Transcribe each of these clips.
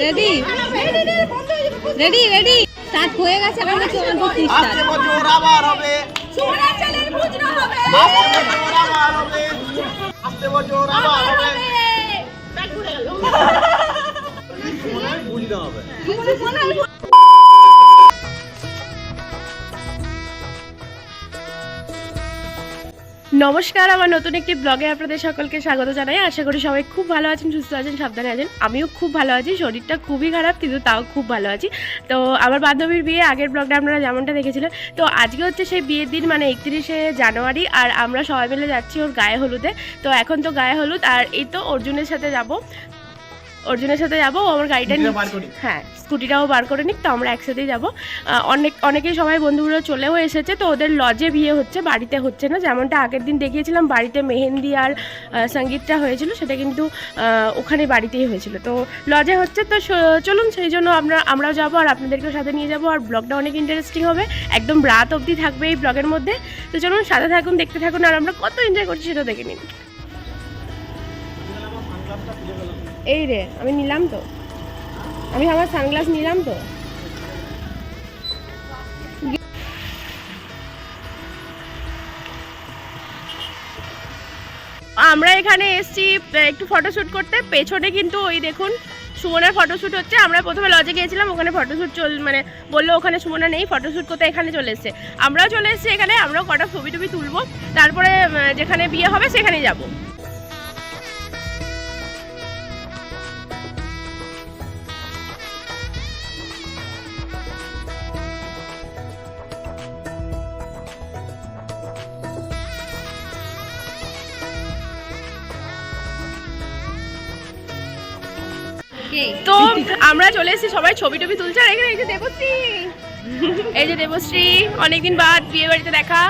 Ready ready ready start হয়ে গেছে। আমরা চলছি আজকে বছর আবার হবে সোনা চালের বুঝনা হবে। আজকে বছর আবার হবে আজকে বছর আবার হবে ব্যাগ ঘুরে গেল সোনা বুঝনা হবে। নমস্কার, আমার নতুন একটি ব্লগে আপনাদের সকলকে স্বাগত জানাই। আশা করি সবাই খুব ভালো আছেন, সুস্থ আছেন, সাবধানে আছেন। আমিও খুব ভালো আছি, শরীরটা খুবই খারাপ কিন্তু তাও খুব ভালো আছি। তো আমার বান্ধবীর বিয়ে, আগের ব্লগটা আপনারা যেমনটা দেখেছিলেন, তো আজকে হচ্ছে সেই বিয়ের দিন, মানে 31শে জানুয়ারি। আর আমরা সবাই মিলে যাচ্ছি ওর গায়ে হলুদে। তো এখন তো গায়ে হলুদ, আর এই তো অর্জুনের সাথে যাব। ও আমার গাড়িটা হ্যাঁ স্কুটিটাও বার করে নিক, তো আমরা একসাথেই যাবো। অনেকেই সবাই বন্ধুগুলো চলেও এসেছে। তো ওদের লজে বিয়ে হচ্ছে, বাড়িতে হচ্ছে না। যেমনটা আগের দিন দেখিয়েছিলাম বাড়িতে মেহেন্দি আর সঙ্গীতটা হয়েছিল, সেটা কিন্তু ওখানে বাড়িতেই হয়েছিল। তো লজে হচ্ছে, তো চলুন সেই জন্য আমরাও যাবো আর আপনাদেরকেও সাথে নিয়ে যাবো। আর ব্লগটা অনেক ইন্টারেস্টিং হবে, একদম রাত অবধি থাকবে এই ব্লগের মধ্যে। তো চলুন সাথে থাকুন, দেখতে থাকুন, আর আমরা কত এনজয় করছি সেটা দেখে নিন। এই রে, আমি নিলাম তো, আমি আমার সানগ্লাস নিলাম তো। আমরা এখানে এসছি একটু ফটোশ্যুট করতে। পেছনে কিন্তু ওই দেখুন সুমনার ফটোশ্যুট হচ্ছে। আমরা প্রথমে লজে গিয়েছিলাম, ওখানে ফটোশ্যুট মানে বললো ওখানে সুমনা নেই, ফটোশ্যুট করতে এখানে চলে এসছে। আমরাও চলে এসেছি এখানে, আমরাও কটা ছবি টবি তুলবো, তারপরে যেখানে বিয়ে হবে সেখানেই যাবো। তো আমরা চলে এসেছি, সবাই ছবি টবি তুলছে। আর এখানে এই যে দেবশ্রী, অনেকদিন বাদ বিয়ে বাড়িতে দেখা।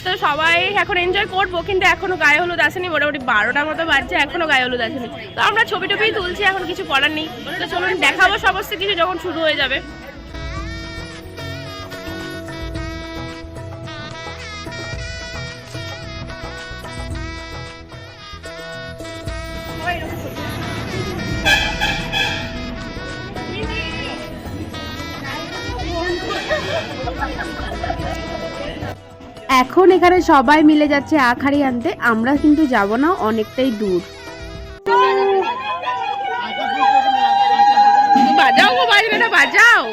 তো সবাই এখন এনজয় করবো, কিন্তু এখনো গায়ে হলুদ আসেনি। মোটামুটি 12টার মতো বাজছে, এখনো গায়ে হলুদ আসেনি। তো আমরা ছবি টবি তুলছি, এখন কিছু করার নেই। তো চলুন দেখাবো সমস্ত কিছু যখন শুরু হয়ে যাবে। এখন এখানে সবাই মিলে যাচ্ছে আখ হাঁড়ি আনতে। আমরা কিন্তু যাব না, অনেকটাই দূর। বাজাও গো বাজবেটা, বাজাও।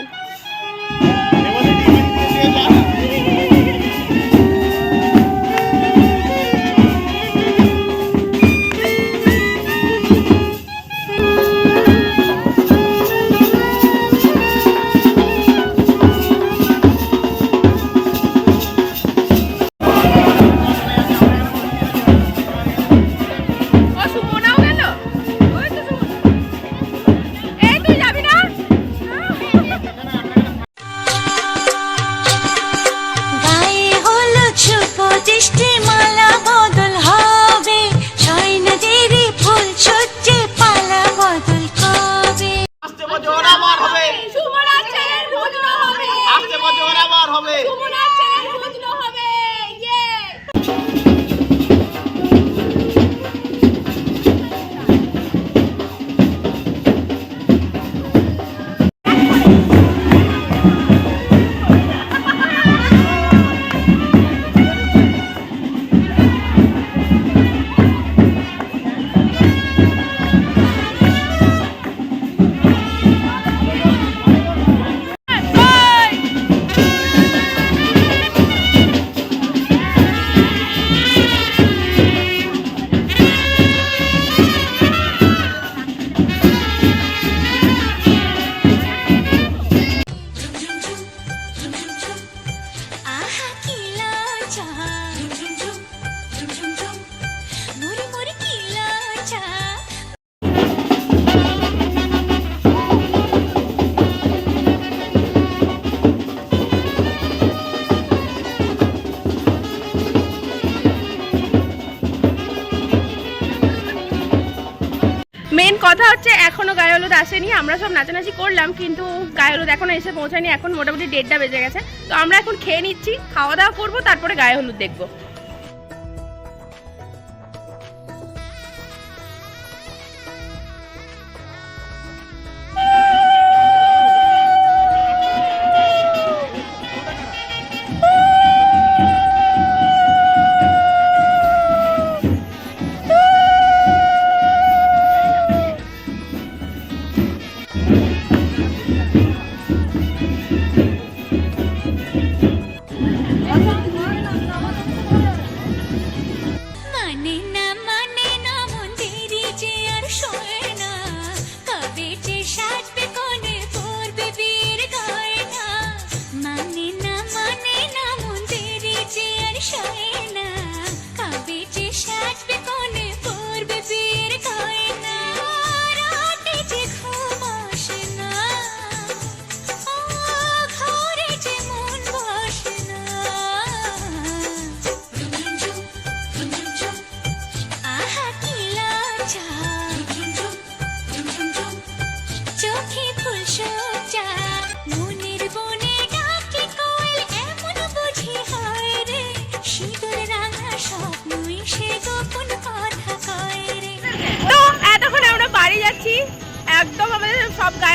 মেন কথা হচ্ছে এখনো গায়ে হলুদ আসেনি। আমরা সব নাচানাচি করলাম, কিন্তু গায়ে হলুদ এখনো এসে পৌঁছায়নি। এখন মোটামুটি 1:30 বেজে গেছে। তো আমরা এখন খেয়ে নিচ্ছি, খাওয়া দাওয়া করবো, তারপরে গায়ে হলুদ দেখবো।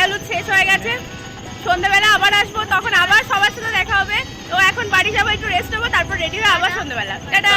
হলুদ শেষ হয়ে গেছে, সন্ধ্যাবেলা আবার আসবো, তখন আবার সবার সাথে দেখা হবে। তো এখন বাড়ি যাবো, একটু রেস্ট নেবো, তারপর রেডি হয়ে আবার সন্ধ্যাবেলা। টাটা।